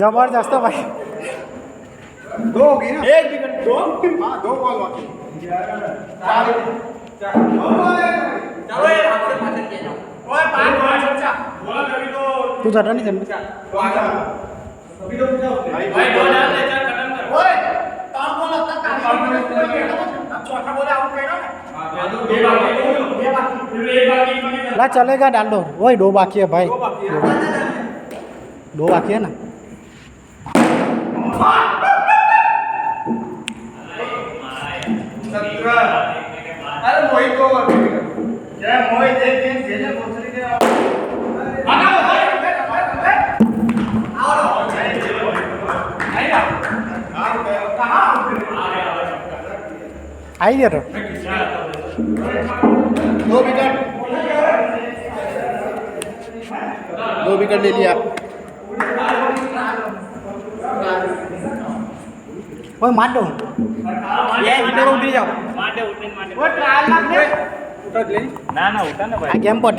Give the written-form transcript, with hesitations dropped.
जबरदस्त है भाई। 2 होगी ना, 1 विकेट 2। हाँ 2 बॉल बाकी। चलो ये आपसे पाचन किया जाओ। ओए 5 बॉल चर्चा बोला कभी तो तू जरा नहीं चल अभी तो पूछा भाई 2 डाल ले, चल खत्म कर। ओए 3 बॉल अब तक अब चौथा बॉल आउट करेगा ना। हां तो 2 बाकी फिर 1 बाकी ला चलेगा डाल दो। वही 2 बाकी है भाई, 2 बाकी है ना। अरे मोहित को क्या मोहित एक गेम खेलने दूसरी के आना भाई आओ नहीं ना कहां आई गया तो 2 विकेट, 2 विकेट ले लिया। ओए मार दो। ये विकेट उठ जाओ मार दे उठने मार दे वो ट्रायल मार दे उठा ले ना ना उठा ना भाई आ गेम पर